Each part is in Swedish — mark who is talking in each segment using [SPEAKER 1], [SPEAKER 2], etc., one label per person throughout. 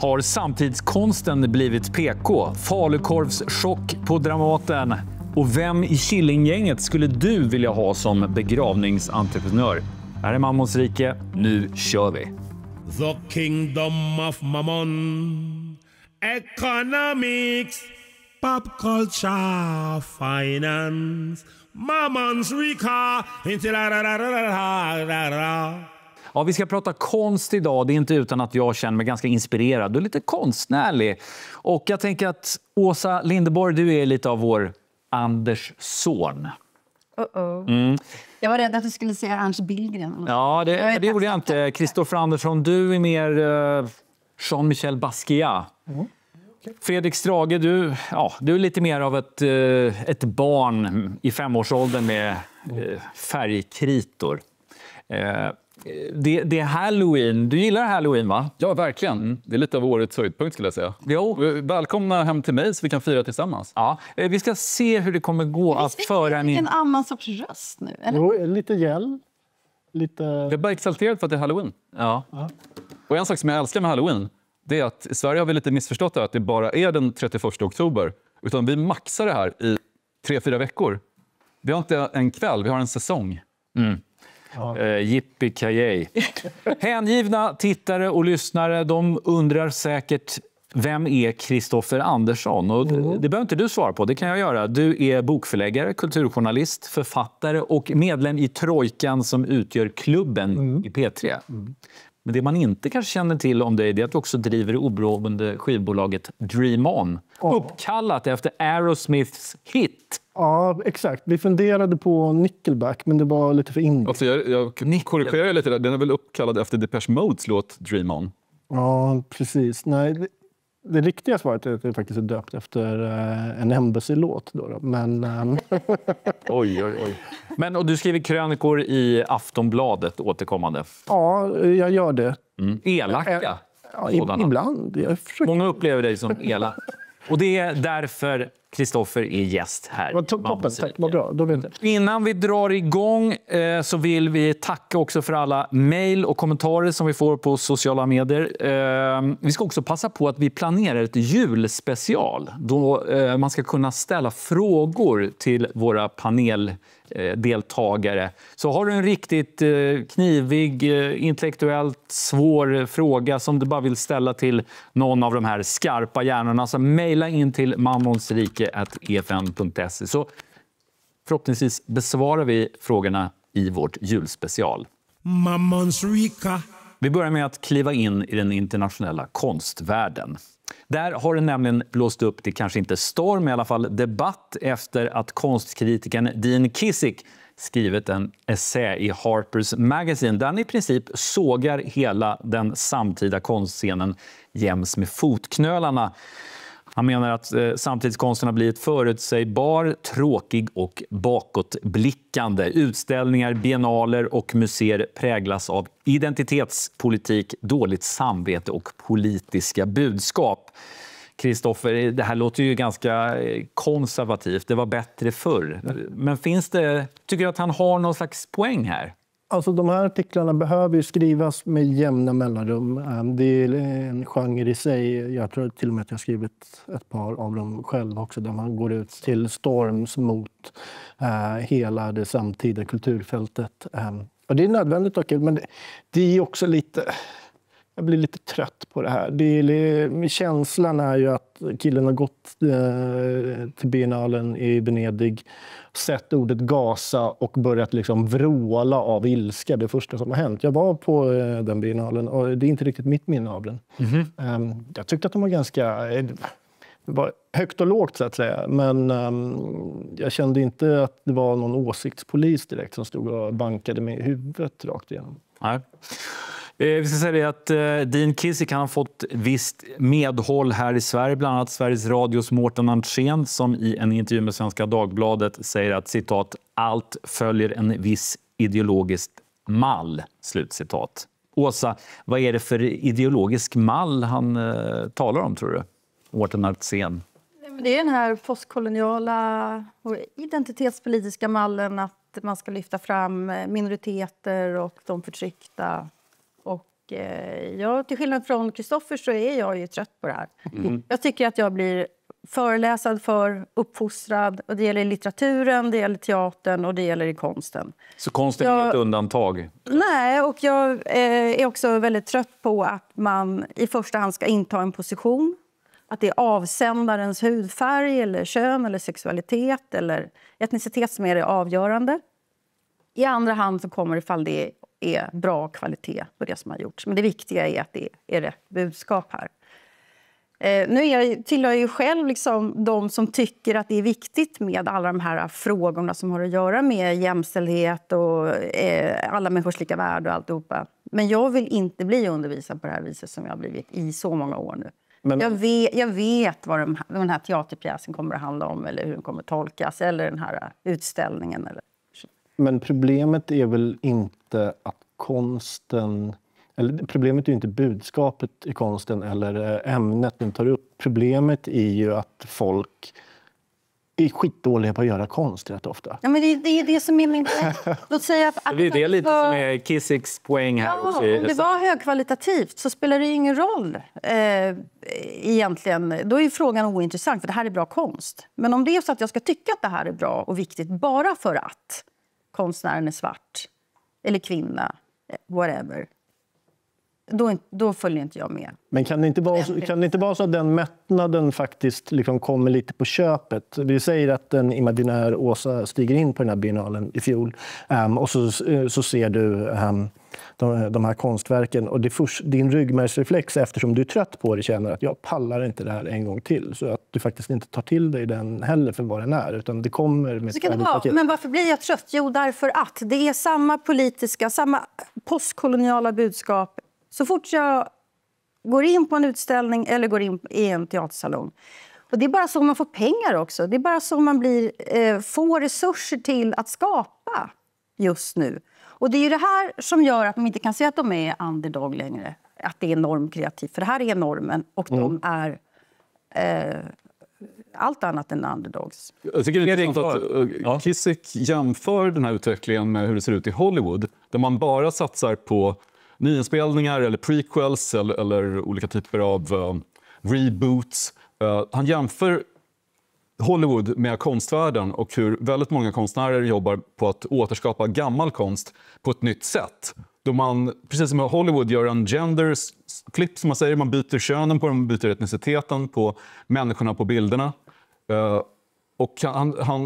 [SPEAKER 1] Har samtidskonsten blivit PK? Falukorvschock på Dramaten. Och vem i Killinggänget skulle du vilja ha som begravningsentreprenör? Här är Mammons rike. Nu kör vi.
[SPEAKER 2] The kingdom of Mammon. Economics. Pop culture. Finance. Mammons rika.
[SPEAKER 1] Ja, vi ska prata konst idag. Det är inte utan att jag känner mig ganska inspirerad och lite konstnärlig. Och jag tänker att Åsa Linderborg, du är lite av vår Anders son.
[SPEAKER 3] Jag var rädd att du skulle säga Ernst Billgren.
[SPEAKER 1] Ja, det gjorde jag inte. Kristoffer Andersson, du är mer Jean-Michel Basquiat. Fredrik Strage, du är lite mer av ett barn i 5-årsåldern med färgkritor. Det är Halloween. Du gillar Halloween, va?
[SPEAKER 4] Ja, verkligen. Det är lite av årets höjdpunkt, skulle jag säga.
[SPEAKER 1] Jo.
[SPEAKER 4] Välkomna hem till mig så vi kan fira tillsammans.
[SPEAKER 1] Ja, vi ska se hur det kommer gå att föra
[SPEAKER 3] en annan sorts röst nu, eller?
[SPEAKER 5] Jo, lite gäll. Lite...
[SPEAKER 4] Jag är bara exalterad för att det är Halloween.
[SPEAKER 1] Ja.
[SPEAKER 4] Och en sak som jag älskar med Halloween, det är att i Sverige har vi lite missförstått att det bara är den 31 oktober. Utan vi maxar det här i 3-4 veckor. Vi har inte en kväll, vi har en säsong.
[SPEAKER 1] Yippee-ki-yay. Hängivna tittare och lyssnare, de undrar säkert, vem är Kristoffer Andersson? Och det behöver inte du svara på, det kan jag göra. Du är bokförläggare, kulturjournalist, författare och medlem i Trojkan som utgör klubben i P3. Men det man inte kanske känner till om dig är att du också driver det oberoende skivbolaget Dream On. Uppkallat efter Aerosmiths hit.
[SPEAKER 5] Ja, exakt. Vi funderade på Nickelback, men det var lite för indie.
[SPEAKER 4] Alltså jag korrigerar lite där. Den är väl uppkallad efter Depeche Modes låt Dream On.
[SPEAKER 5] Ja, precis. Nej, det riktiga svaret är att det faktiskt är döpt efter en Embassy-låt. Men,
[SPEAKER 1] Oj. Men och du skriver krönikor i Aftonbladet återkommande.
[SPEAKER 5] Ja, jag gör det.
[SPEAKER 1] Elaka?
[SPEAKER 5] Ja, ibland.
[SPEAKER 1] Många upplever dig som elak. Och det är därför Kristoffer är gäst här.
[SPEAKER 5] Toppen, tack. Vad bra. Då vet jag.
[SPEAKER 1] Innan vi drar igång så vill vi tacka också för alla mejl och kommentarer som vi får på sociala medier. Vi ska också passa på att vi planerar ett julspecial då man ska kunna ställa frågor till våra paneldeltagare. Så har du en riktigt knivig, intellektuellt svår fråga som du bara vill ställa till någon av de här skarpa hjärnorna, så mejla in till mammonsrike@efn.se. Så förhoppningsvis besvarar vi frågorna i vårt julspecial.
[SPEAKER 2] Mammons rika.
[SPEAKER 1] Vi börjar med att kliva in i den internationella konstvärlden. Där har det nämligen blåst upp, det kanske inte storm, i alla fall debatt efter att konstkritikern Dean Kissick skrivit en essä i Harper's Magazine där han i princip sågar hela den samtida konstscenen jäms med fotknölarna. Han menar att samtidskonsten har blivit förutsägbar, tråkig och bakåtblickande. Utställningar, biennaler och museer präglas av identitetspolitik, dåligt samvete och politiska budskap. Kristoffer, det här låter ju ganska konservativt. Det var bättre förr. Men tycker du att han har någon slags poäng här?
[SPEAKER 5] Alltså de här artiklarna behöver ju skrivas med jämna mellanrum. Det är en genre i sig. Jag tror till och med att jag har skrivit ett par av dem själv också, där man går ut till storms mot hela det samtida kulturfältet. Och det är nödvändigt, men det är också lite... Jag blir lite trött på det här. Känslan är ju att killen har gått till biennalen i Venedig, sett ordet Gaza och börjat liksom vråla av ilska. Det första som har hänt. Jag var på den biennalen och det är inte riktigt mitt minne av den. Jag tyckte att de var ganska... Det var högt och lågt så att säga. Men jag kände inte att det var någon åsiktspolis direkt som stod och bankade med huvudet rakt igenom.
[SPEAKER 1] Nej. Vi ska säga att Dean Kissick har fått visst medhåll här i Sverige. Bland annat Sveriges Radios Mårten Andrén som i en intervju med Svenska Dagbladet säger att citat, allt följer en viss ideologisk mall. Slutcitat. Åsa, vad är det för ideologisk mall han talar om, tror du? Mårten Andrén.
[SPEAKER 3] Det är den här postkoloniala och identitetspolitiska mallen att man ska lyfta fram minoriteter och de förtryckta. Och jag, till skillnad från Kristoffer så är jag ju trött på det här. Jag tycker att jag blir föreläsad för, uppfostrad. Och det gäller i litteraturen, det gäller teatern och det gäller i konsten.
[SPEAKER 1] Så konsten är ett undantag?
[SPEAKER 3] Nej, och jag är också väldigt trött på att man i första hand ska inta en position. Att det är avsändarens hudfärg eller kön eller sexualitet eller etnicitet som är det avgörande. I andra hand så kommer det ifall det är bra kvalitet på det som har gjorts. Men det viktiga är att det är rätt budskap här. Nu tillhör jag ju själv liksom de som tycker att det är viktigt med alla de här frågorna som har att göra med jämställdhet och alla människors lika värde och alltihopa. Men jag vill inte bli undervisad på det här viset som jag har blivit i så många år nu. Men jag vet vad den här teaterpjäsen kommer att handla om eller hur den kommer att tolkas eller den här utställningen.
[SPEAKER 5] Men problemet är väl inte att konsten... Eller problemet är ju inte budskapet i konsten eller ämnet den tar upp. Problemet är ju att folk är skitdåliga på att göra konst rätt ofta.
[SPEAKER 3] Ja, men det är det som är min... Låt säga att
[SPEAKER 1] det är lite som är Kisiks poäng här.
[SPEAKER 3] Ja, om det var högkvalitativt så spelar det ju ingen roll egentligen. Då är ju frågan ointressant för det här är bra konst. Men om det är så att jag ska tycka att det här är bra och viktigt bara för att konstnären är svart eller kvinna, whatever. Då följer inte jag med.
[SPEAKER 5] Men kan det inte vara så att den mättnaden faktiskt liksom kommer lite på köpet? Vi säger att en imaginär Åsa stiger in på den här biennalen i fjol och så ser du de här konstverken och din ryggmärgsreflex eftersom du är trött på det känner att jag pallar inte det här en gång till. Så att du faktiskt inte tar till dig den heller för vad den är utan det kommer med...
[SPEAKER 3] Så kan det vara. Men varför blir jag trött? Jo, därför att det är samma postkoloniala budskap. Så fort jag går in på en utställning eller går in i en teatersalong. Och det är bara så man får pengar också. Det är bara så man får resurser till att skapa just nu. Och det är ju det här som gör att man inte kan säga att de är underdog längre. Att det är normkreativt. För det här är normen och de är allt annat än underdogs.
[SPEAKER 4] Jag tycker det är intressant att Kisik jämför den här utvecklingen med hur det ser ut i Hollywood. Där man bara satsar på nyinspelningar eller prequels eller olika typer av reboots. Han jämför Hollywood med konstvärlden och hur väldigt många konstnärer jobbar på att återskapa gammal konst på ett nytt sätt. Då man, precis som i Hollywood, gör en gender flip som man säger. Man byter könen på dem, man byter etniciteten på människorna på bilderna. Och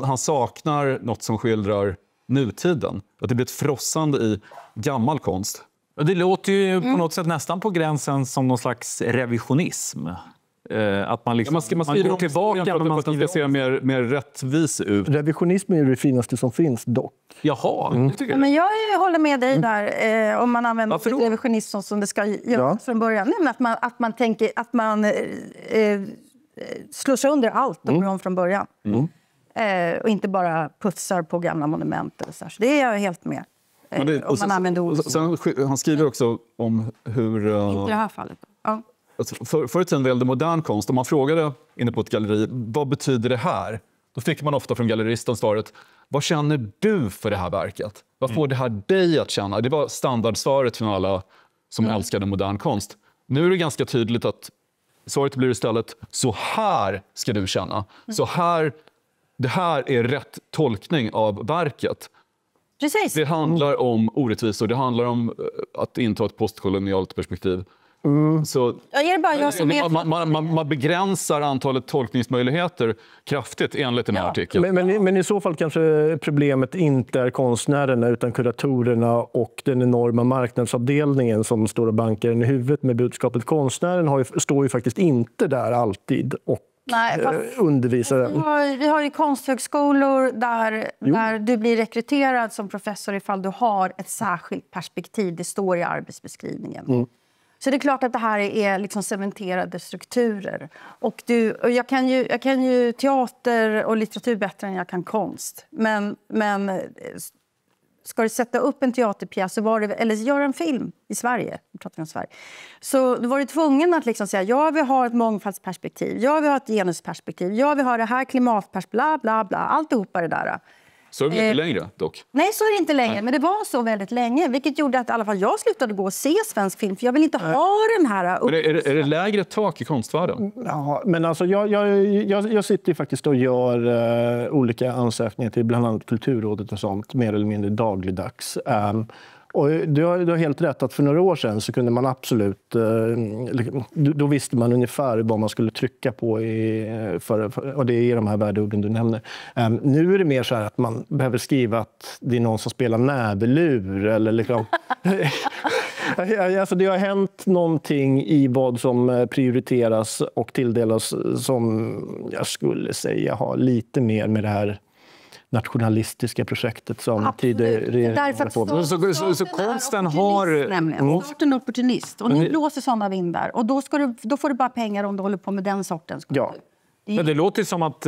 [SPEAKER 4] han saknar något som skildrar nutiden. Att det blir ett frossande i gammal konst.
[SPEAKER 1] Det låter ju på något sätt nästan på gränsen som någon slags revisionism. Att man liksom
[SPEAKER 4] man går tillbaka men man ska se mer rättvis ut.
[SPEAKER 5] Revisionism är det finaste som finns dock.
[SPEAKER 1] Jaha, det tycker jag.
[SPEAKER 3] Men jag håller med dig där om man använder revisionism som det ska göras från början. Nej, att man tänker att man slår sönder allt och börjar om från början. Och inte bara putsar på gamla monument. Eller så det är jag helt med. Om man använder ord.
[SPEAKER 4] Han skriver också om hur...
[SPEAKER 3] Inte i det här fallet. Ja.
[SPEAKER 4] Förr i tiden väldigt modern konst. Om man frågade inne på ett galleri, vad betyder det här? Då fick man ofta från galleristen svaret, vad känner du för det här verket? Vad får det här dig att känna? Det var standardsvaret från alla som älskade modern konst. Nu är det ganska tydligt att svaret blir istället, så här ska du känna. Så här, det här är rätt tolkning av verket.
[SPEAKER 3] Precis.
[SPEAKER 4] Det handlar om orättvisor, det handlar om att inta ett postkolonialt perspektiv. Så man begränsar antalet tolkningsmöjligheter kraftigt enligt den här artikeln.
[SPEAKER 5] Men i så fall kanske problemet inte är konstnärerna utan kuratorerna och den enorma marknadsavdelningen som står och bankar den i huvudet med budskapet. Konstnären står ju faktiskt inte där alltid och undervisar.
[SPEAKER 3] Vi har ju konsthögskolor där du blir rekryterad som professor ifall du har ett särskilt perspektiv. Det står i arbetsbeskrivningen. Så det är klart att det här är liksom cementerade strukturer. Och jag kan ju teater och litteratur bättre än jag kan konst. Men ska du sätta upp en teaterpjäs eller göra en film i Sverige, pratar vi om Sverige, så då var du tvungen att liksom säga vi har ett mångfaldsperspektiv, vi har ett genusperspektiv, vi har det här klimatperspektiv, bla bla bla, alltihopa det där.
[SPEAKER 4] Så är det inte längre dock.
[SPEAKER 3] Nej, så är det inte längre. Men det var så väldigt länge. Vilket gjorde att i alla fall jag slutade gå och se svensk film. För jag vill inte ha den här...
[SPEAKER 4] Men är det lägre tak i konstvärlden?
[SPEAKER 5] Ja, men alltså jag sitter ju faktiskt och gör olika ansökningar till bland annat Kulturrådet och sånt mer eller mindre dagligdags. Och du har helt rätt att för några år sedan så kunde man absolut... Då visste man ungefär vad man skulle trycka på och det är de här värdeorden du nämner. Nu är det mer så här att man behöver skriva att det är någon som spelar näbelur eller liksom... Alltså det har hänt någonting i vad som prioriteras och tilldelas som jag skulle säga har lite mer med det här nationalistiska projektet som tidigare...
[SPEAKER 1] Så konsten har...
[SPEAKER 3] Staten är opportunist. Och ni blåser sådana vindar. Och då får du bara pengar om du håller på med den sortens kultur.
[SPEAKER 5] Ja.
[SPEAKER 1] Men det låter som att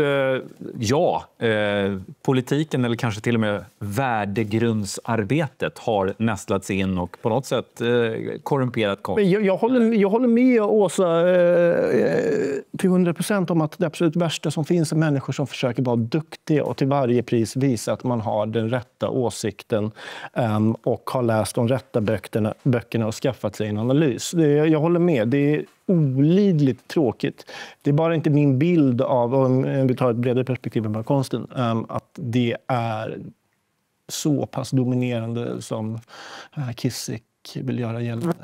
[SPEAKER 1] politiken eller kanske till och med värdegrundsarbetet har nästlats in och på något sätt korrumperat konst.
[SPEAKER 5] Jag håller med Åsa till 100% om att det absolut värsta som finns är människor som försöker vara duktiga och till varje pris visa att man har den rätta åsikten och har läst de rätta böckerna och skaffat sig en analys. Jag håller med. Det är olidligt tråkigt. Det är bara inte min bild av, om vi tar ett bredare perspektiv på konsten, att det är så pass dominerande som Kissick vill göra gällande.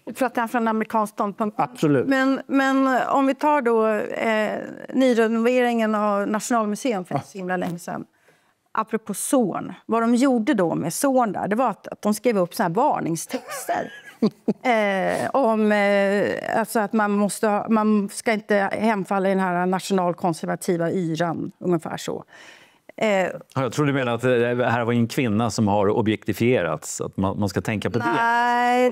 [SPEAKER 3] Du pratar från en amerikansk ståndpunkt.
[SPEAKER 5] Absolut.
[SPEAKER 3] Men om vi tar då nyrenoveringen av Nationalmuseum för så himla länge sedan. Apropå Zorn. Vad de gjorde då med Zorn där, det var att de skrev upp så här varningstexter. Alltså att man ska inte hemfalla i den här nationalkonservativa yran, ungefär så.
[SPEAKER 1] Jag tror du menar att det här var en kvinna som har objektifierats, att man ska tänka på det.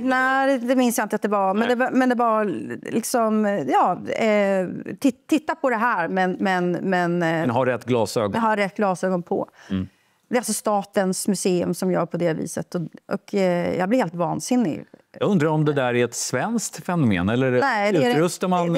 [SPEAKER 3] Nej, det minns jag inte att det var. Men det var liksom, titta på det här, men
[SPEAKER 1] ha rätt glasögon.
[SPEAKER 3] Ha rätt glasögon på. Mm. Det är alltså Statens museum som gör på det viset. Och jag blir helt vansinnig.
[SPEAKER 1] Jag undrar om det där är ett svenskt fenomen. Eller utrustar man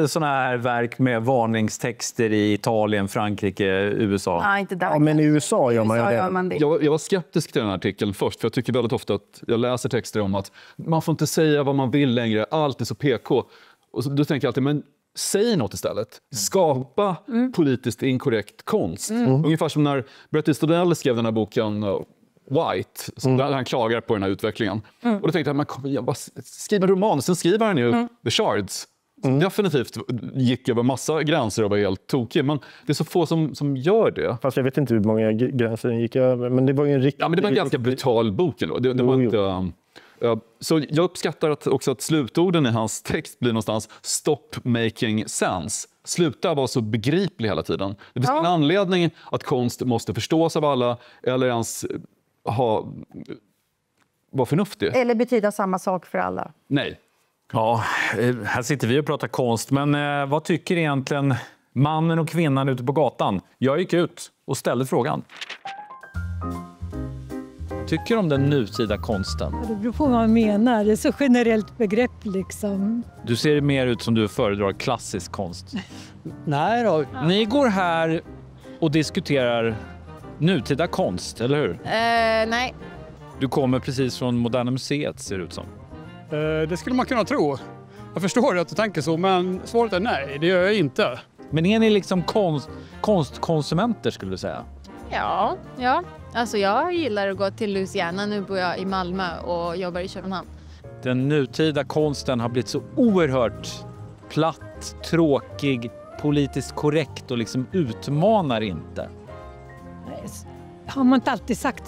[SPEAKER 1] såna här verk med varningstexter i Italien, Frankrike, USA?
[SPEAKER 3] Nej, inte där.
[SPEAKER 5] Ja, men i USA gör man det.
[SPEAKER 4] Jag var skeptisk till den här artikeln först. För jag tycker väldigt ofta att jag läser texter om att man får inte säga vad man vill längre. Allt är så PK. Och då tänker jag alltid, men säg något istället. Skapa politiskt inkorrekt konst. Ungefär som när Bret Easton Ellis skrev den här boken White, där han klagar på den här utvecklingen. Och då tänkte jag, bara skriv en roman. Sen skriver han ju The Shards. Som definitivt gick över massa gränser och var helt tokig. Men det är så få som gör det.
[SPEAKER 5] Fast jag vet inte hur många gränser den gick över. Men det var ju en riktig...
[SPEAKER 4] Ja, men det var en ganska brutal bok. Det var inte... Så jag uppskattar att slutorden i hans text blir någonstans stop making sense. Sluta vara så begriplig hela tiden. Det finns en anledning att konst måste förstås av alla eller ens vara förnuftig.
[SPEAKER 3] Eller betyda samma sak för alla.
[SPEAKER 4] Nej.
[SPEAKER 1] Ja, här sitter vi och pratar konst. Men vad tycker egentligen mannen och kvinnan ute på gatan? Jag gick ut och ställde frågan. Tycker om den nutida konsten?
[SPEAKER 6] Det beror på vad man menar. Det är så generellt begrepp liksom.
[SPEAKER 1] Du ser mer ut som du föredrar klassisk konst.
[SPEAKER 7] Nej då.
[SPEAKER 1] Ni går här och diskuterar nutida konst, eller hur?
[SPEAKER 8] Nej.
[SPEAKER 1] Du kommer precis från Moderna Museet, ser det ut som.
[SPEAKER 7] Det skulle man kunna tro. Jag förstår att du tänker så, men svaret är nej. Det gör jag inte.
[SPEAKER 1] Men är ni liksom konstkonsumenter, skulle du säga?
[SPEAKER 8] Ja. Alltså jag gillar att gå till Louisiana. Nu bor jag i Malmö och jobbar i Köpenhamn.
[SPEAKER 1] Den nutida konsten har blivit så oerhört platt, tråkig, politiskt korrekt och liksom utmanar inte.
[SPEAKER 6] Har man inte alltid sagt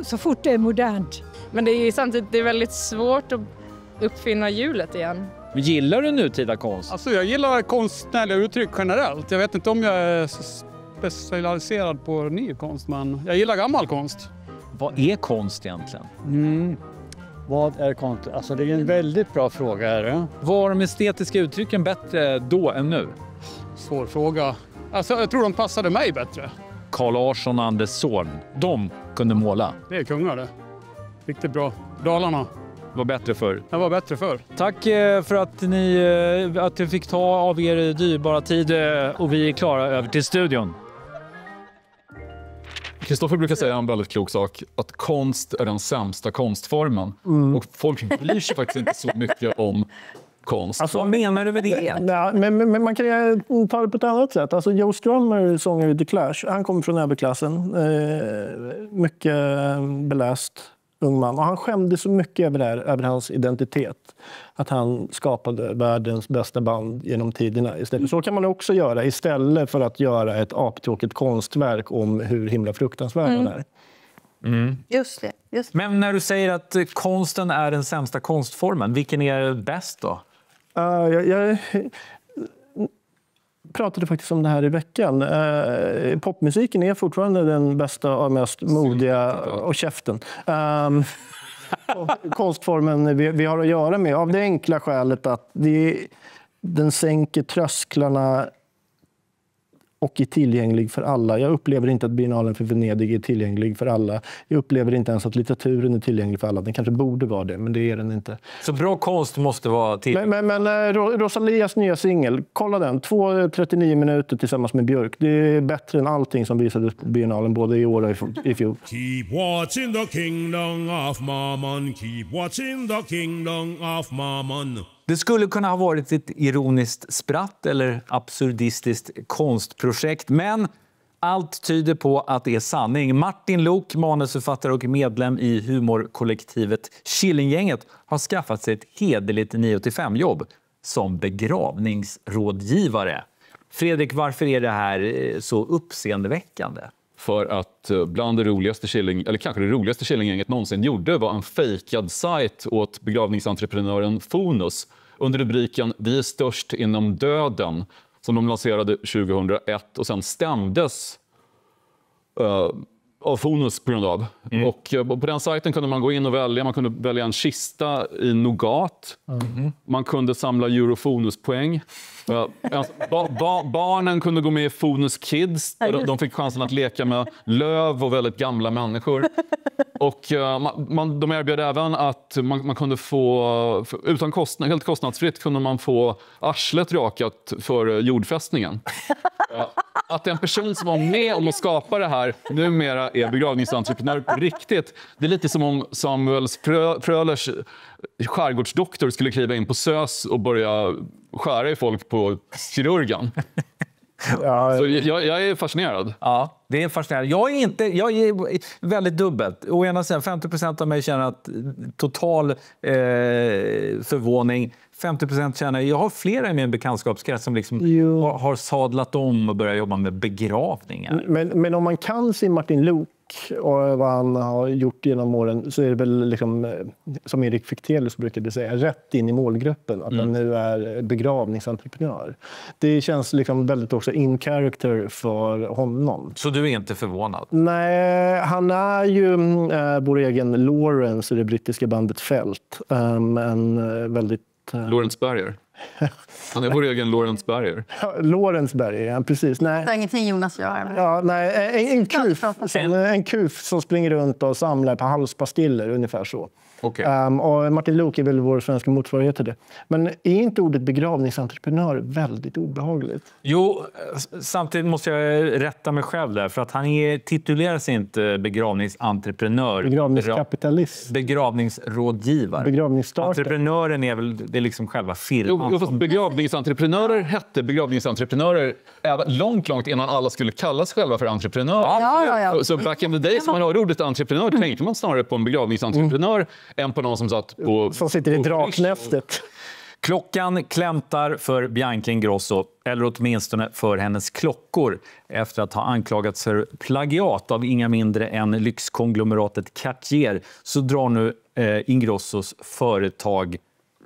[SPEAKER 6] så fort det är modernt.
[SPEAKER 9] Men det är samtidigt väldigt svårt att uppfinna hjulet igen.
[SPEAKER 1] Gillar du nutida konst?
[SPEAKER 7] Alltså jag gillar konstnärliga uttryck generellt. Jag vet inte om jag är specialiserad på ny konst, men jag gillar gammal konst.
[SPEAKER 1] Vad är konst egentligen?
[SPEAKER 7] Vad är konst? Alltså det är en väldigt bra fråga. Är det?
[SPEAKER 1] Var de estetiska uttrycken bättre då än nu?
[SPEAKER 7] Svår fråga. Alltså jag tror de passade mig bättre.
[SPEAKER 1] Carl Larsson och Anders Zorn, de kunde måla.
[SPEAKER 7] Det är kungar det. Riktigt bra. Dalarna.
[SPEAKER 1] Var bättre förr.
[SPEAKER 7] Det var bättre förr.
[SPEAKER 1] Tack för att ni fick ta av er dyrbara tid och vi är klara över till studion.
[SPEAKER 4] Kristoffer brukar säga en väldigt klok sak, att konst är den sämsta konstformen. Och folk bryr sig faktiskt inte så mycket om konst.
[SPEAKER 1] Alltså, vad menar du med det?
[SPEAKER 5] Ja, men man kan ta det på ett annat sätt. Alltså Joe Strummer, sångare i The Clash, han kommer från överklassen. Mycket beläst ung man. Och han skämde så mycket över hans identitet. Att han skapade världens bästa band genom tiderna istället. Så kan man också göra istället för att göra ett aptråkigt konstverk om hur himla fruktansvärd han är.
[SPEAKER 3] Just det.
[SPEAKER 1] Men när du säger att konsten är den sämsta konstformen, vilken är bäst då?
[SPEAKER 5] Jag pratade faktiskt om det här i veckan. Popmusiken är fortfarande den bästa och mest modiga och käften. Konstformen vi har att göra med, av det enkla skälet att den sänker trösklarna och är tillgänglig för alla. Jag upplever inte att biennalen för Venedig är tillgänglig för alla. Jag upplever inte ens att litteraturen är tillgänglig för alla. Den kanske borde vara det, men det är den inte.
[SPEAKER 1] Så bra konst måste vara tillgänglig?
[SPEAKER 5] Men Rosalias nya singel, kolla den. 2:39 minuter tillsammans med Björk. Det är bättre än allting som visades på biennalen både i år och i fjol.
[SPEAKER 2] Keep watching the kingdom of Mammon. Keep watching the kingdom of Mammon.
[SPEAKER 1] Det skulle kunna ha varit ett ironiskt spratt eller absurdistiskt konstprojekt, men allt tyder på att det är sanning. Martin Luuk, manusförfattare och medlem i humorkollektivet Killinggänget, har skaffat sig ett hederligt 9-5-jobb som begravningsrådgivare. Fredrik, varför är det här så uppseendeväckande?
[SPEAKER 4] För att bland det roligaste kanske det roligaste Killinggänget någonsin gjorde var en fejkad sajt åt begravningsentreprenören Fonus under rubriken "Vi är störst inom döden", som de lanserade 2001 och sen stämdes av Fonus på grund av. Och på den sajten kunde man gå in och välja. Man kunde välja en kista i nougat. Man kunde samla Eurofonus-poäng. Barnen kunde gå med i Fonus Kids. De fick chansen att leka med löv och väldigt gamla människor. Och de erbjöd även att man kunde få, helt kostnadsfritt kunde man få arslet rakat för jordfästningen. Att en person som var med om att skapa det här numera är begravningsentreprenör på riktigt. Det är lite som om Samuel Frölers skärgårdsdoktor skulle kliva in på SÖS och börja skära i folk på kirurgen.
[SPEAKER 5] Ja.
[SPEAKER 4] Så jag är fascinerad.
[SPEAKER 1] Ja, det är fascinerande. Jag är väldigt dubbelt. Å ena sidan 50% av mig känner att total förvåning. 50% känner jag har flera i min bekantskapskrets som liksom har sadlat om och börjat jobba med begravningar.
[SPEAKER 5] Men om man kan se Martin Luuk och vad han har gjort genom åren, så är det väl liksom, som Erik Fichtelius brukade säga, rätt in i målgruppen att han nu är begravningsentreprenör. Det känns liksom väldigt också in character för honom.
[SPEAKER 1] Så du är inte förvånad?
[SPEAKER 5] Nej, han är ju vår egen Lawrence i det brittiska bandet Felt. En väldigt...
[SPEAKER 4] Lawrence Berger. Han är vår egen Lawrence Berger.
[SPEAKER 5] Lawrence Berger, ja, precis. Nej.
[SPEAKER 3] Det är ingenting Jonas gör.
[SPEAKER 5] Ja, nej, en kuf som springer runt och samlar på halspastiller, ungefär så.
[SPEAKER 1] Okay.
[SPEAKER 5] Och Martin Luuk är väl vår svenska motsvarighet till det. Men är inte ordet begravningsentreprenör väldigt obehagligt?
[SPEAKER 1] Jo, samtidigt måste jag rätta mig själv där. För att han titulerar sig inte begravningsentreprenör.
[SPEAKER 5] Begravningskapitalist.
[SPEAKER 1] Begravningsrådgivare.
[SPEAKER 5] Begravningsstarter.
[SPEAKER 1] Entreprenören är väl det är liksom själva firman.
[SPEAKER 4] Jo, fast begravningsentreprenörer hette begravningsentreprenörer långt innan alla skulle kalla sig själva för entreprenörer.
[SPEAKER 3] Ja.
[SPEAKER 4] Så back in the days, man hörde ordet entreprenör, tänkte man snarare på en begravningsentreprenör än på någon som satt på...
[SPEAKER 5] Som sitter i draknästet.
[SPEAKER 1] Klockan klämtar för Bianca Ingrosso, eller åtminstone för hennes klockor, efter att ha anklagats för plagiat av inga mindre än lyxkonglomeratet Cartier, så drar nu Ingrossos företag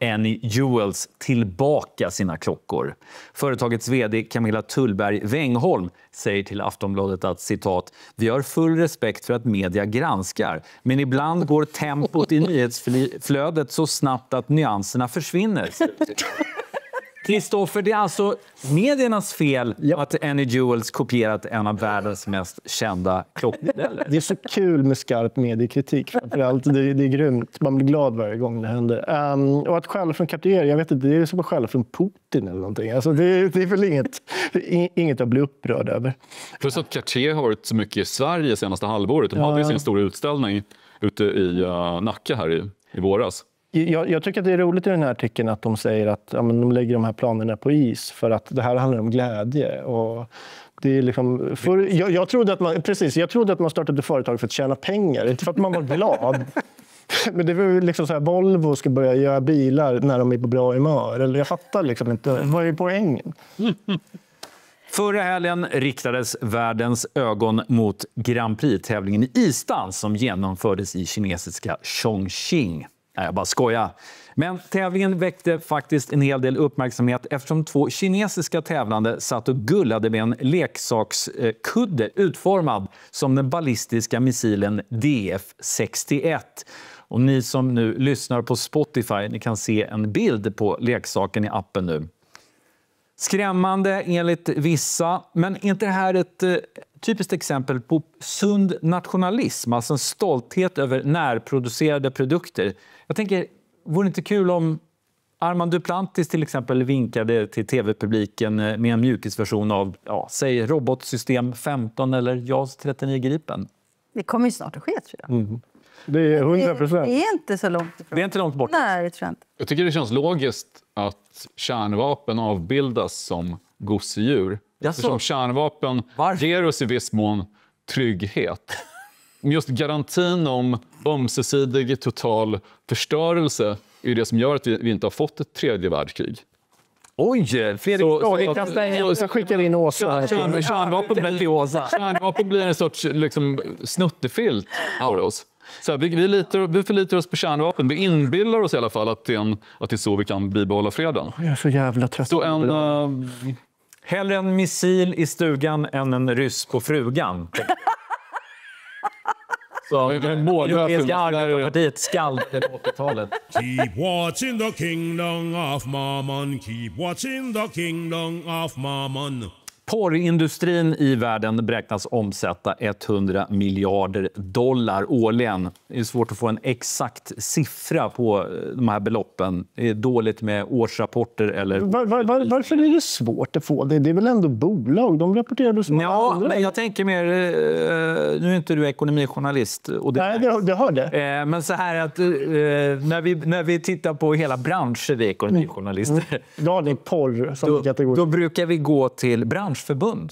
[SPEAKER 1] Annie Jewels tillbaka sina klockor. Företagets vd Camilla Tullberg Wängholm säger till Aftonbladet att citat, "Vi har full respekt för att media granskar, men ibland går tempot i nyhetsflödet så snabbt att nyanserna försvinner." Kristoffer, det är alltså mediernas fel att Any Jewels kopierat en av världens mest kända klockmodeller.
[SPEAKER 5] Det är så kul med skarp mediekritik. Framförallt. Det är grymt. Man blir glad varje gång det händer. Och att skälla från Cartier, jag vet inte, det är som att skälla från Putin eller någonting. Alltså det är väl inget att bli upprörd över.
[SPEAKER 4] Plus att Cartier har varit så mycket i Sverige senaste halvåret. De hade sin stora utställning ute i Nacka här i våras.
[SPEAKER 5] Jag tycker att det är roligt i den här artikeln att de säger att de lägger de här planerna på is för att det här handlar om glädje. Och det är liksom, jag trodde att man startade ett företag för att tjäna pengar, inte för att man var glad. Men det var liksom så här, Volvo ska börja göra bilar när de är på bra humör. Eller jag fattar liksom inte, vad är poängen?
[SPEAKER 1] Förra helgen riktades världens ögon mot Grand Prix-tävlingen i isdans som genomfördes i kinesiska Chongqing. Nej, jag bara skojar. Men tävlingen väckte faktiskt en hel del uppmärksamhet eftersom 2 kinesiska tävlande satt och gullade med en leksakskudde utformad som den ballistiska missilen DF-61. Och ni som nu lyssnar på Spotify, ni kan se en bild på leksaken i appen nu. Skrämmande enligt vissa, men är inte det här ett typiskt exempel på sund nationalism, alltså en stolthet över närproducerade produkter? Jag tänker, vore det inte kul om Armand Duplantis till exempel vinkade till tv-publiken med en mjukisversion av, säg robotsystem 15 eller JAS 39 Gripen?
[SPEAKER 3] Det kommer ju snart att ske, tror jag.
[SPEAKER 5] Det är 100%.
[SPEAKER 3] Det är inte så långt ifrån.
[SPEAKER 1] Det är inte långt bort.
[SPEAKER 3] Nej, det tror jag inte.
[SPEAKER 4] Jag tycker det känns logiskt att kärnvapen avbildas som gosedjur. Eftersom kärnvapen ger oss i viss mån trygghet. Just garantin om ömsesidig total förstörelse är det som gör att vi inte har fått ett tredje världskrig.
[SPEAKER 1] Oj, Fredrik,
[SPEAKER 5] så skickar in Åsa.
[SPEAKER 4] Kärnvapen blir en sorts liksom, snuttefilt för oss. Så här, vi förlitar oss på kärnvapen. Vi inbillar oss i alla fall att det är så vi kan bibehålla freden.
[SPEAKER 5] Jag är så jävla trött.
[SPEAKER 4] Så
[SPEAKER 1] hellre en missil i stugan än en ryss på frugan. Så Europeiska arbetarpartiet skall till 80-talet.
[SPEAKER 2] Keep watching the kingdom of Mammon. Keep watching the kingdom of Mammon.
[SPEAKER 1] Porrindustrin i världen beräknas omsätta 100 miljarder dollar årligen. Det är svårt att få en exakt siffra på de här beloppen. Det är dåligt med årsrapporter. Eller...
[SPEAKER 5] Varför är det svårt att få det? Det är väl ändå bolag? De rapporterar som andra.
[SPEAKER 1] Men jag tänker mer... Nu är inte du ekonomijournalist. Och
[SPEAKER 5] Nej, det hör det.
[SPEAKER 1] Men så här att när vi tittar på hela branscher, vi ekonomijournalister.
[SPEAKER 5] Ja, det är porr som kategori.
[SPEAKER 1] Då brukar vi gå till branschförbund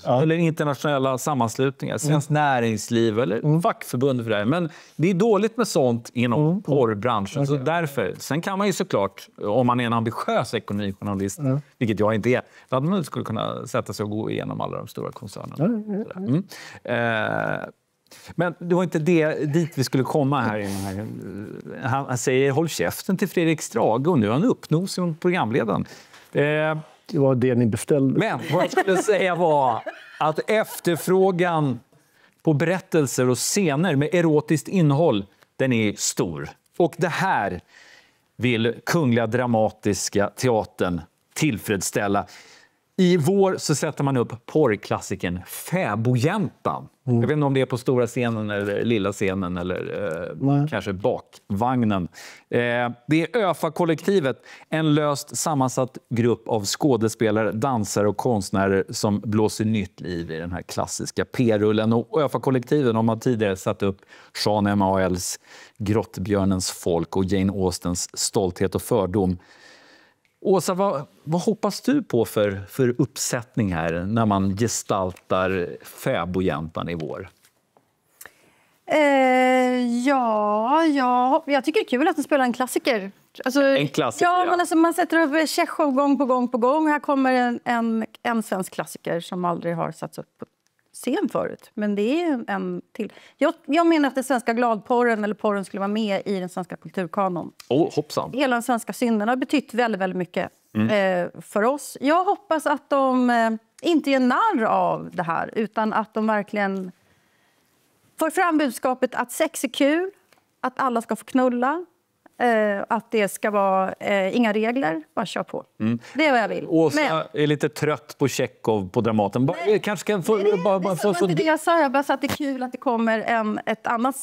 [SPEAKER 1] eller internationella sammanslutningar, Svenskt näringsliv eller fackförbund för det här. Men det är dåligt med sånt inom porrbranschen. Så därför, sen kan man ju såklart, om man är en ambitiös ekonomijournalist, vilket jag inte är, att man skulle kunna sätta sig och gå igenom alla de stora koncernerna. Men det var inte dit vi skulle komma här. Han säger håll käften till Fredrik Strage och nu har han uppnått som programledaren.
[SPEAKER 5] Det var det ni beställde.
[SPEAKER 1] Men vad jag skulle säga var att efterfrågan på berättelser och scener med erotiskt innehåll, den är stor. Och det här vill Kungliga Dramatiska Teatern tillfredsställa. I vår så sätter man upp porrklassikern Fäbodjäntan. Jag vet inte om det är på stora scenen eller lilla scenen eller kanske bakvagnen. Det är ÖFA-kollektivet, en löst sammansatt grupp av skådespelare, dansare och konstnärer som blåser nytt liv i den här klassiska P-rullen. Och ÖFA-kollektiven har tidigare satt upp Jean Emanuels Grottbjörnens folk och Jane Austens Stolthet och fördom. Åsa, vad hoppas du på för uppsättning här när man gestaltar Fäbodjäntan i vår?
[SPEAKER 3] Jag tycker det är kul att de spelar en klassiker. Alltså,
[SPEAKER 1] en klassiker,
[SPEAKER 3] ja. Men alltså, man sätter upp Tjechov gång på gång. Här kommer en svensk klassiker som aldrig har satts upp på scen förut. Men det är en till. Jag menar att den svenska gladporren eller porren skulle vara med i den svenska kulturkanon.
[SPEAKER 1] Hoppsan.
[SPEAKER 3] Hela den svenska synden har betytt väldigt, väldigt mycket för oss. Jag hoppas att de inte gör narr av det här utan att de verkligen får fram budskapet att sex är kul, att alla ska få knulla, Att det ska vara inga regler, bara kör på. Det är vad jag vill.
[SPEAKER 1] Åsa är lite trött på Tjechov på Dramaten. Kanske kan få...
[SPEAKER 3] Det jag sa, jag bara sa att det är kul att det kommer ett annat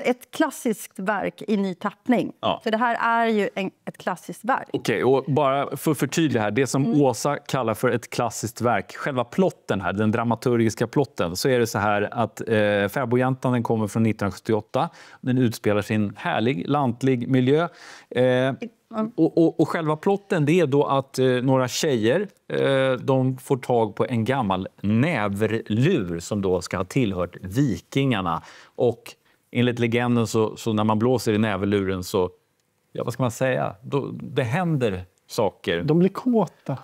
[SPEAKER 3] ett klassiskt verk i ny tappning. Ja. För det här är ju ett klassiskt verk.
[SPEAKER 1] Okej, och bara för att förtydliga här, det som Åsa kallar för ett klassiskt verk, själva plotten här, den dramaturgiska plotten, så är det så här att Fäbodjäntan, den kommer från 1978. Den utspelar sig i en härlig, lantlig miljö. Och själva plotten, det är då att några tjejer de får tag på en gammal näverlur som då ska ha tillhört vikingarna. Och enligt legenden så när man blåser i näverluren så, ja, vad ska man säga, det händer saker.
[SPEAKER 5] De blir kåta.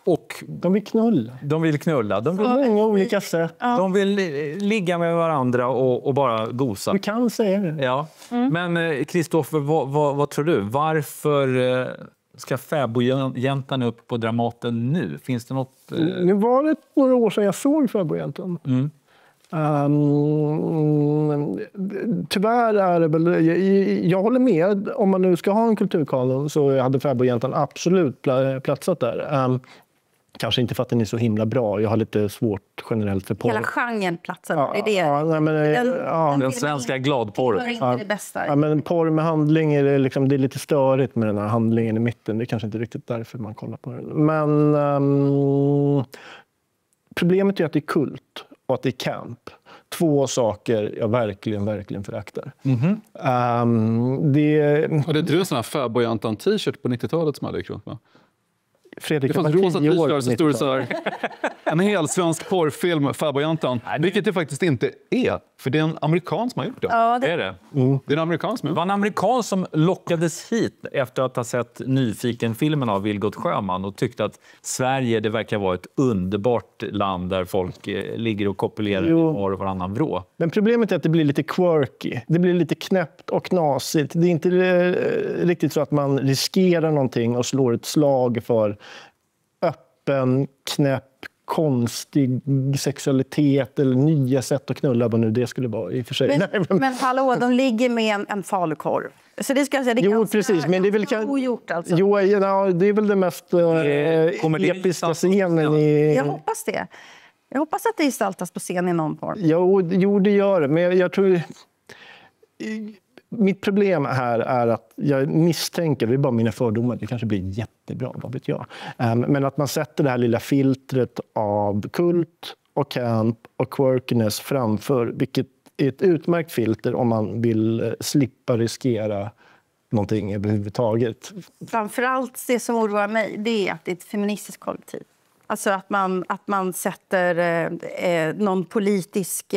[SPEAKER 1] Och
[SPEAKER 5] de vill knulla.
[SPEAKER 1] De vill
[SPEAKER 5] många olika sätt.
[SPEAKER 1] De vill ligga med varandra och bara gosa.
[SPEAKER 5] Du kan säga det.
[SPEAKER 1] Ja. Men Kristoffer, vad tror du? Varför ska Fäbodjäntan upp på Dramaten nu? Finns det något...
[SPEAKER 5] Nu var det några år sedan jag såg Fäbodjäntan. Tyvärr är det väl, jag håller med, om man nu ska ha en kulturkanon så hade Fäbodjäntan absolut platsat där. Kanske inte för att den är så himla bra, jag har lite svårt generellt för porr.
[SPEAKER 3] Hela genren platsar,
[SPEAKER 1] den svenska gladporren.
[SPEAKER 3] Inte det bästa.
[SPEAKER 5] Ja, men porr med handling är det är lite störigt med den här handlingen i mitten, det är kanske inte riktigt därför man kollar på den. Men problemet är att det är kult och att det är camp. 2 saker jag verkligen föraktar.
[SPEAKER 4] Det är en sån här Fäbodjäntan t-shirt på 90-talet som hade gick runt med.
[SPEAKER 5] Fredrik,
[SPEAKER 4] det fanns rosa t-shirtar så stod det så här, en hel svensk porrfilm, Fäbodjäntan. Vilket det faktiskt inte är, för det är en amerikan som har gjort det.
[SPEAKER 3] Ja,
[SPEAKER 1] det är det.
[SPEAKER 4] Det är en amerikan som har gjort det.
[SPEAKER 1] Det var en amerikan som lockades hit efter att ha sett Nyfiken-filmen av Vilgot Sjöman och tyckte att Sverige, det verkar vara ett underbart land där folk ligger och kopulerar var och varannan vrå.
[SPEAKER 5] Men problemet är att det blir lite quirky. Det blir lite knäppt och knasigt. Det är inte riktigt så att man riskerar någonting och slår ett slag för öppen, knäpp, konstig sexualitet eller nya sätt att knulla, vad nu det skulle vara i och för sig.
[SPEAKER 3] Men hallå, de ligger med en falukorv. Så det ska jag säga, det är
[SPEAKER 5] precis, men det är väl
[SPEAKER 3] ogjort alltså.
[SPEAKER 5] Det är väl det mest episka scenen i...
[SPEAKER 3] Jag hoppas det. Jag hoppas att det gestaltas på scen i någon form.
[SPEAKER 5] Jo, det gör det, men jag tror... Mitt problem här är att jag misstänker, det är bara mina fördomar, det kanske blir jättebra, vad vet jag. Men att man sätter det här lilla filtret av kult och camp och quirkiness framför, vilket är ett utmärkt filter om man vill slippa riskera någonting överhuvudtaget.
[SPEAKER 3] Framförallt det som oroar mig, det är att det är ett feministiskt kollektiv. Alltså att man sätter någon politisk...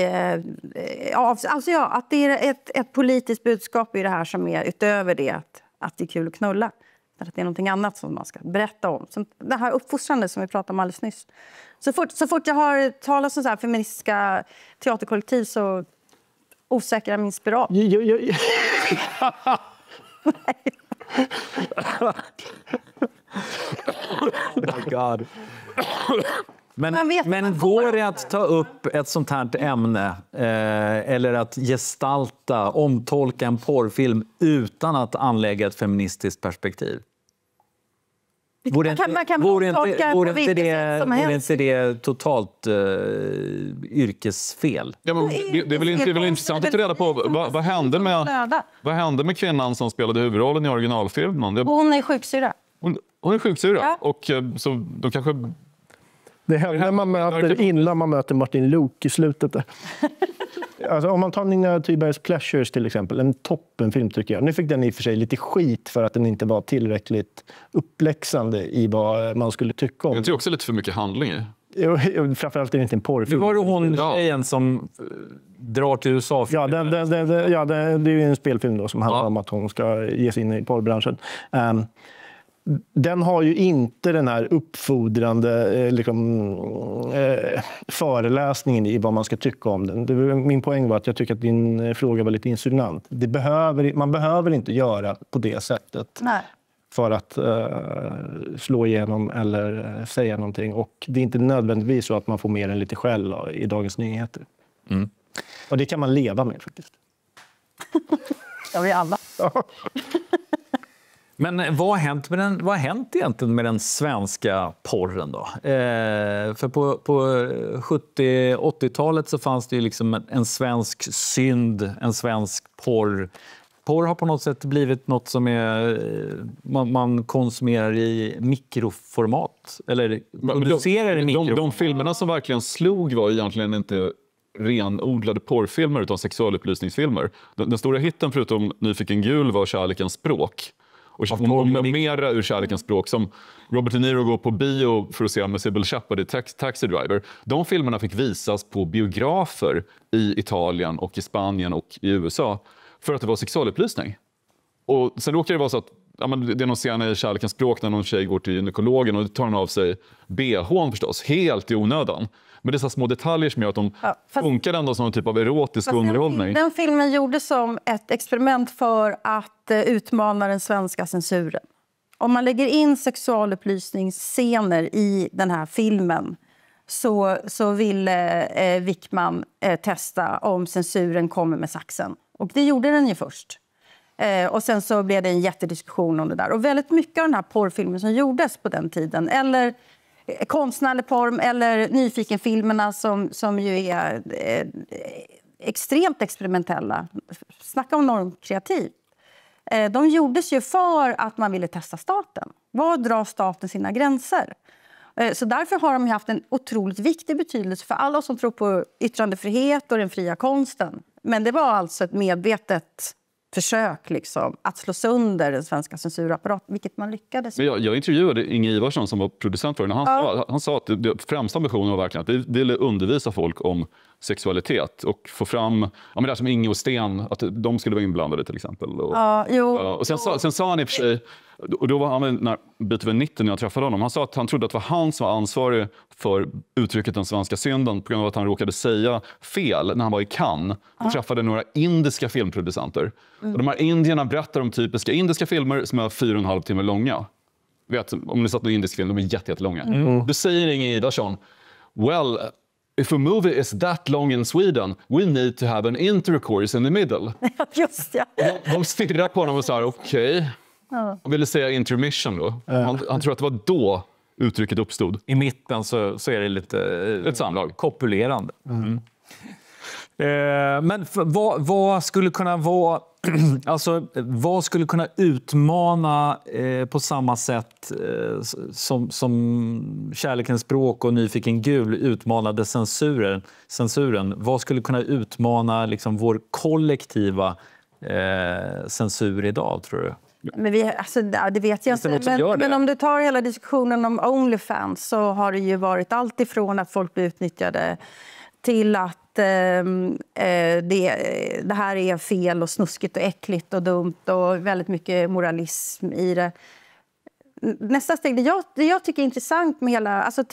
[SPEAKER 3] att det är ett politiskt budskap i det här som är utöver det att det är kul att knulla. Att det är någonting annat som man ska berätta om. Som det här uppfostrande som vi pratade om alldeles nyss. Så fort jag har talat om så här feministiska teaterkollektiv så osäkrar min spiral.
[SPEAKER 1] Oh my God. Men går det att ta upp ett sånt här ämne eller att gestalta, omtolka en porrfilm utan att anlägga ett feministiskt perspektiv? Vore inte det totalt yrkesfel?
[SPEAKER 4] Ja, men det är väl intressant att ta reda på vad hände med kvinnan som spelade huvudrollen i originalfilmen?
[SPEAKER 3] Hon är sjuksyra.
[SPEAKER 4] Hon är sjuksyra,
[SPEAKER 3] ja.
[SPEAKER 4] Och så de kanske...
[SPEAKER 5] Det händer man möter innan man möter Martin Luuk i slutet. Alltså, om man tar Nina Thybergs Pleasures till exempel, en toppenfilm tycker jag. Nu fick den i och för sig lite skit för att den inte var tillräckligt uppläxande i vad man skulle tycka om.
[SPEAKER 4] Jag tror också lite för mycket handling i.
[SPEAKER 5] Framförallt är det inte en porrfilm.
[SPEAKER 1] Det var det hon tjejen som drar till USA.
[SPEAKER 5] Ja, det är ju en spelfilm då som handlar om att hon ska ge sig in i porrbranschen. Den har ju inte den här uppfordrande föreläsningen i vad man ska tycka om den. Min poäng var att jag tycker att din fråga var lite insinuant. Man behöver inte göra på det sättet.
[SPEAKER 3] Nej.
[SPEAKER 5] För att slå igenom eller säga någonting. Och det är inte nödvändigtvis så att man får mer än lite skäll i Dagens Nyheter. Och det kan man leva med faktiskt.
[SPEAKER 3] Ja, vi alla.
[SPEAKER 1] Men vad har hänt egentligen med den svenska porren då? För på 70-80-talet så fanns det ju liksom en svensk synd, en svensk porr. Porr har på något sätt blivit något som man konsumerar i mikroformat eller producerar i mikroformat.
[SPEAKER 4] De filmerna som verkligen slog var egentligen inte renodlade porrfilmer utan sexualupplysningsfilmer. Den stora hitten förutom Nyfiken gul var Kärlekens språk. Och mera ur Kärlekens språk som Robert De Niro går på bio för att se med Sybil Shepherd i Taxi Driver. De filmerna fick visas på biografer i Italien och i Spanien och i USA för att det var sexualupplysning. Och sen råkar det vara så att det är någon scen i Kärlekens språk när någon tjej går till gynekologen och tar av sig BH:n förstås, helt i onödan. Men det är så små detaljer som gör att de funkar ändå som en typ av erotisk underhållning.
[SPEAKER 3] Den filmen gjordes som ett experiment för att utmana den svenska censuren. Om man lägger in sexualupplysningsscener i den här filmen så ville Wickman testa om censuren kommer med saxen. Och det gjorde den ju först. Och sen så blev det en jättediskussion om det där. Och väldigt mycket av den här porrfilmen som gjordes på den tiden, eller konstnärlig porr eller nyfikenfilmerna som ju är extremt experimentella. Snacka om normkreativt. De gjordes ju för att man ville testa staten. Var drar staten sina gränser? Så därför har de haft en otroligt viktig betydelse för alla som tror på yttrandefrihet och den fria konsten. Men det var alltså ett medvetet försök liksom, att slå sönder den svenska censurapparaten, vilket man lyckades med.
[SPEAKER 4] Jag intervjuade Inge Ivarsson som var producent för den. Han sa att det främsta ambitionen var verkligen att vi ville undervisa folk om sexualitet och få fram, det är som Inge och Sten, att de skulle vara inblandade till exempel. Och sen sa han i och för sig, och då var han när bit över 90 när jag träffade honom, han sa att han trodde att det var han som var ansvarig för uttrycket den svenska synden på grund av att han råkade säga fel när han var i Cannes och träffade några indiska filmproducenter. Och de här indierna berättar om typiska indiska filmer som är 4,5 timmar långa. Vet, om ni satt någon indisk film, de är jättelånga. Då säger Inge Ivarsson, well, if a movie is that long in Sweden, we need to have an intercourse in the middle.
[SPEAKER 3] Just ja.
[SPEAKER 4] De stirrar på honom och sa okej. Han ville säga intermission då. Han tror att det var då uttrycket uppstod.
[SPEAKER 1] I mitten så är det lite
[SPEAKER 4] ett samlag.
[SPEAKER 1] Kopulerande. Men vad skulle kunna vara alltså, vad skulle kunna utmana på samma sätt som Kärlekens språk och Nyfiken gul utmanade censuren? Vad skulle kunna utmana liksom vår kollektiva censur idag, tror du?
[SPEAKER 3] Men det vet jag inte. Men om du tar hela diskussionen om OnlyFans så har det ju varit allt ifrån att folk blir utnyttjade till att det här är fel och snuskigt och äckligt och dumt och väldigt mycket moralism i det. Nästa steg, det jag tycker är intressant med hela... Alltså,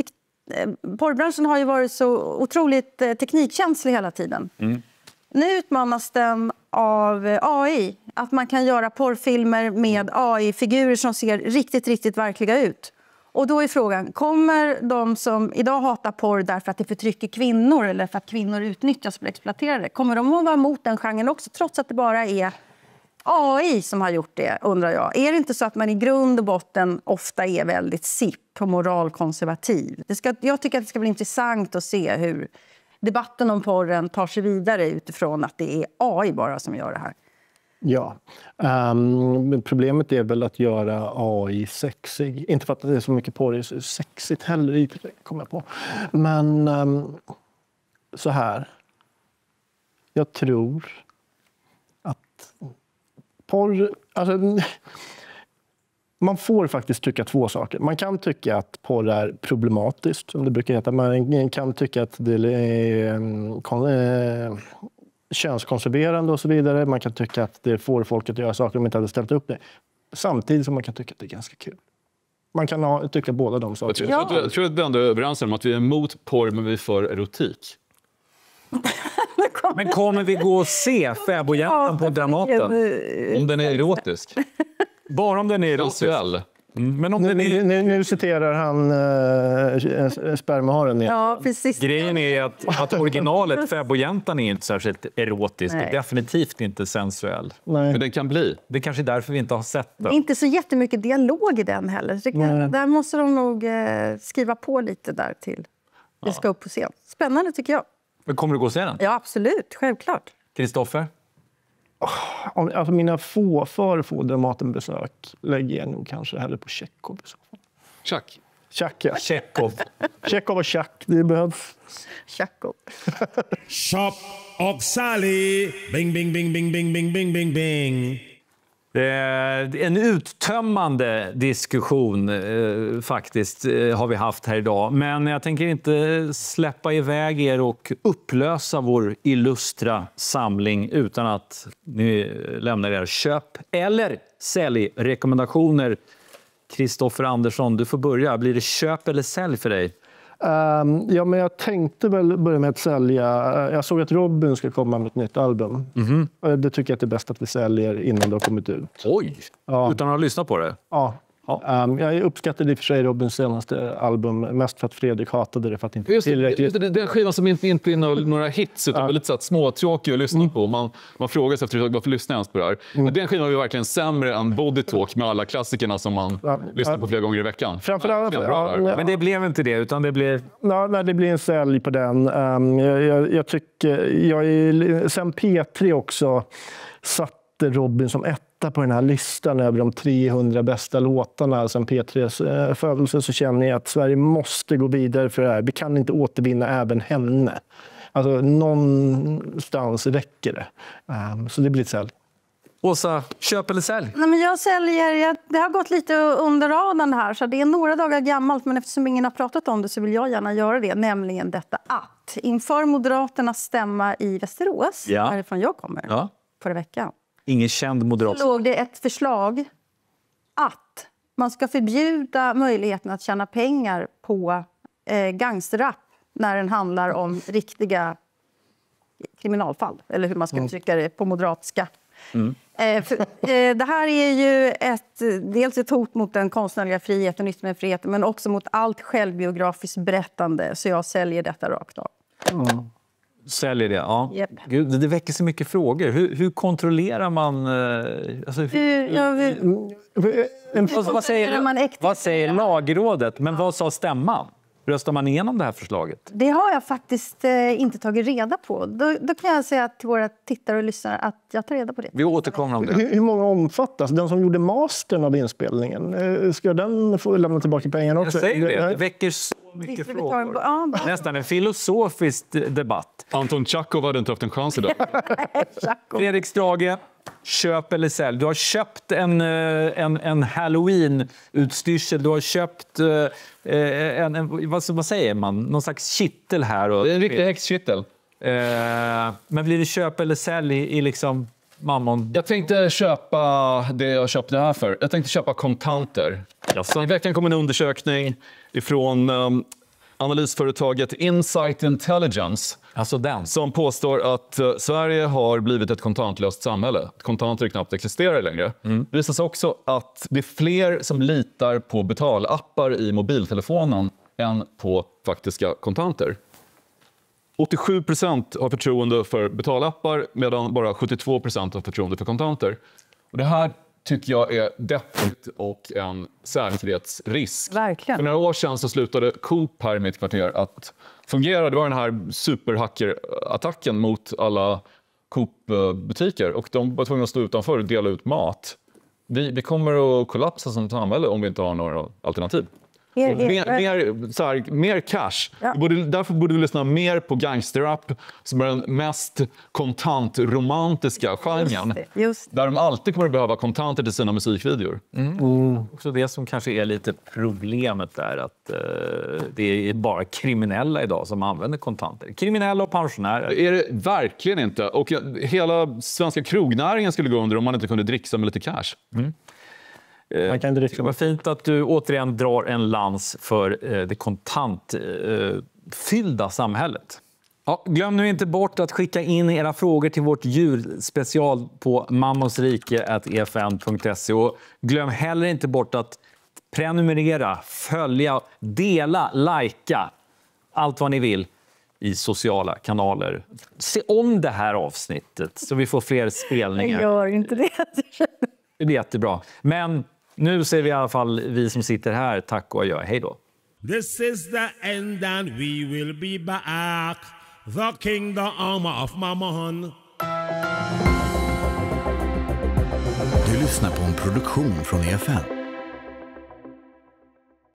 [SPEAKER 3] porrbranschen har ju varit så otroligt teknikkänslig hela tiden. Nu utmanas den av AI. Att man kan göra porrfilmer med AI-figurer som ser riktigt, riktigt verkliga ut. Och då är frågan, kommer de som idag hatar porr därför att det förtrycker kvinnor eller för att kvinnor utnyttjas och blir exploaterade, kommer de att vara emot den genren också, trots att det bara är AI som har gjort det, undrar jag. Är det inte så att man i grund och botten ofta är väldigt sipp och moralkonservativ? Jag tycker att det ska bli intressant att se hur debatten om porren tar sig vidare utifrån att det är AI bara som gör det här.
[SPEAKER 5] Ja, problemet är väl att göra AI sexig. Inte för att det är så mycket porr, det är sexigt heller, kommer jag på. Men så här. Jag tror att porr... Alltså, man får faktiskt tycka två saker. Man kan tycka att porr är problematiskt, som det brukar heta. Man kan tycka att det är könskonserverande och så vidare. Man kan tycka att det får folk att göra saker de inte hade ställt upp det. Samtidigt som man kan tycka att det är ganska kul. Man kan tycka båda de sakerna.
[SPEAKER 4] Jag tror att vi ändå är överens om att vi är emot porr, men vi är för erotik.
[SPEAKER 1] Men kommer vi gå och se Fäbodjäntan på Dramaten?
[SPEAKER 4] Om den är erotisk.
[SPEAKER 1] Bara om den är erotisk.
[SPEAKER 4] Sensuell.
[SPEAKER 1] Men om
[SPEAKER 5] Nu citerar han spermaharen igen.
[SPEAKER 3] Ja, precis.
[SPEAKER 1] Grejen är att originalet Fäbodjäntan är inte särskilt erotisk och definitivt inte sensuell.
[SPEAKER 5] Nej.
[SPEAKER 4] Men den kan bli.
[SPEAKER 1] Det är kanske är därför vi inte har sett
[SPEAKER 3] Det
[SPEAKER 1] den.
[SPEAKER 3] är inte så jättemycket dialog i den heller. Så där måste de nog skriva på lite där till det ska upp på scen. Spännande tycker jag.
[SPEAKER 1] Men kommer du gå och se den?
[SPEAKER 3] Ja, absolut. Självklart.
[SPEAKER 1] Kristoffer?
[SPEAKER 5] Alltså mina få Dramatenbesök lägger jag nog kanske hellre på Tjechov.
[SPEAKER 4] Chuck.
[SPEAKER 5] Chuck, ja.
[SPEAKER 1] Tjechov
[SPEAKER 5] och Chuck, det behövs.
[SPEAKER 3] Tjechov.
[SPEAKER 2] Shop och Sally. Bing, bing, bing, bing, bing, bing, bing, bing, bing.
[SPEAKER 1] En uttömmande diskussion faktiskt har vi haft här idag. Men jag tänker inte släppa iväg er och upplösa vår illustra samling utan att ni lämnar era köp- eller säljrekommendationer. Kristoffer Andersson, du får börja. Blir det köp eller sälj för dig?
[SPEAKER 5] Ja, men jag tänkte väl börja med att sälja. Jag såg att Robin ska komma med ett nytt album. Det tycker jag att det är bäst att vi säljer innan det har kommit ut.
[SPEAKER 1] Oj!
[SPEAKER 5] Ja.
[SPEAKER 1] Utan att ha lyssnat på det?
[SPEAKER 5] Ja. Jag uppskattade i och för sig Robins senaste album mest för att Fredrik hatade det för att det inte
[SPEAKER 4] Just
[SPEAKER 5] tillräckligt.
[SPEAKER 4] det är en skiva som inte innehåller några hits utan väldigt så småtråkiga att lyssna på. Man frågar sig efter varför lyssnar jag ens på det här. Men den skivan är verkligen sämre än Body Talk med alla klassikerna som man lyssnar på flera gånger i veckan.
[SPEAKER 5] Framförallt,
[SPEAKER 1] Men det blev inte det, utan det blev...
[SPEAKER 5] Nej, det blir en sälj på den. Jag tycker... Sen P3 också satte Robin som etta på den här listan över de 300 bästa låtarna sen P3s födelse, så känner jag att Sverige måste gå vidare för det här. Vi kan inte återvinna även henne. Alltså någonstans räcker det. Så det blir ett sälj.
[SPEAKER 1] Åsa, köp eller sälj?
[SPEAKER 3] Nej, men jag säljer, det har gått lite under radarn här, så det är några dagar gammalt, men eftersom ingen har pratat om det så vill jag gärna göra det, nämligen detta att inför Moderaternas stämma i Västerås, därifrån jag kommer, förra veckan,
[SPEAKER 1] ingen känd moderat.
[SPEAKER 3] så låg det ett förslag att man ska förbjuda möjligheten att tjäna pengar på gangsterrap när den handlar om riktiga kriminalfall, eller hur man ska uttrycka det på moderatska. Det här är ju dels ett hot mot den konstnärliga friheten och yttrandefriheten, men också mot allt självbiografiskt berättande, så jag säljer detta rakt av.
[SPEAKER 1] Säljer det, ja.
[SPEAKER 3] Yep.
[SPEAKER 1] Gud, det väcker så mycket frågor. Hur kontrollerar man... Vad säger lagrådet? Men vad sa stämman? Röstar man igenom det här förslaget?
[SPEAKER 3] Det har jag faktiskt inte tagit reda på. Då kan jag säga till våra tittare och lyssnare att jag tar reda på det.
[SPEAKER 1] Vi återkommer om det.
[SPEAKER 5] Hur många omfattas? Den som gjorde mastern av inspelningen, ska den få lämna tillbaka pengarna också?
[SPEAKER 1] Jag säger det. Det väcker så mycket frågor. Nästan en filosofisk debatt.
[SPEAKER 4] Anton Tjechov hade inte haft en chans idag.
[SPEAKER 1] Fredrik Strage, köp eller sälj. Du har köpt en Halloween-utstyrsel. Du har köpt vad säger man? Någon slags kittel här.
[SPEAKER 4] Det är en riktig häxkittel.
[SPEAKER 1] Men blir det köp eller sälj i liksom mammon?
[SPEAKER 4] Jag tänkte köpa det jag köpte det här för. Jag tänkte köpa kontanter. I veckan kom en undersökning ifrån analysföretaget Insight Intelligence,
[SPEAKER 1] alltså den,
[SPEAKER 4] som påstår att Sverige har blivit ett kontantlöst samhälle. Kontanter knappt existerar längre. Det visar sig också att det är fler som litar på betalappar i mobiltelefonen än på faktiska kontanter. 87% har förtroende för betalappar medan bara 72% har förtroende för kontanter. Och det här tycker jag är deppigt och en säkerhetsrisk.
[SPEAKER 3] Verkligen.
[SPEAKER 4] För några år sedan så slutade Coop här i mitt kvarter att fungera. Det var den här superhackerattacken mot alla Coop-butiker. Och de var tvungna att stå utanför och dela ut mat. Vi kommer att kollapsa som samhälle om vi inte har några alternativ. Mer cash.
[SPEAKER 3] Ja.
[SPEAKER 4] Därför borde vi lyssna mer på gangsterrap som är den mest kontantromantiska genren.
[SPEAKER 3] Just det.
[SPEAKER 4] Där de alltid kommer att behöva kontanter till sina musikvideor.
[SPEAKER 1] Också det som kanske är lite problemet där, att det är bara kriminella idag som använder kontanter. Kriminella och pensionärer.
[SPEAKER 4] Det är det verkligen inte. Och hela svenska krognäringen skulle gå under om man inte kunde dricksa med lite cash.
[SPEAKER 5] Man kan
[SPEAKER 1] det var fint att du återigen drar en lans för det kontantfyllda samhället. Ja, glöm nu inte bort att skicka in era frågor till vårt julspecial på mammonsrike@efn.se. Och glöm heller inte bort att prenumerera, följa, dela, likea. Allt vad ni vill i sociala kanaler. Se om det här avsnittet så vi får fler spelningar.
[SPEAKER 3] Jag gör inte det.
[SPEAKER 1] Det blir jättebra. Men nu ser vi i alla fall, vi som sitter här, tack och adjö. Hej då.
[SPEAKER 2] This is the end and we will be back. The kingdom of Mammon.
[SPEAKER 10] Du lyssnar på en produktion från EFN.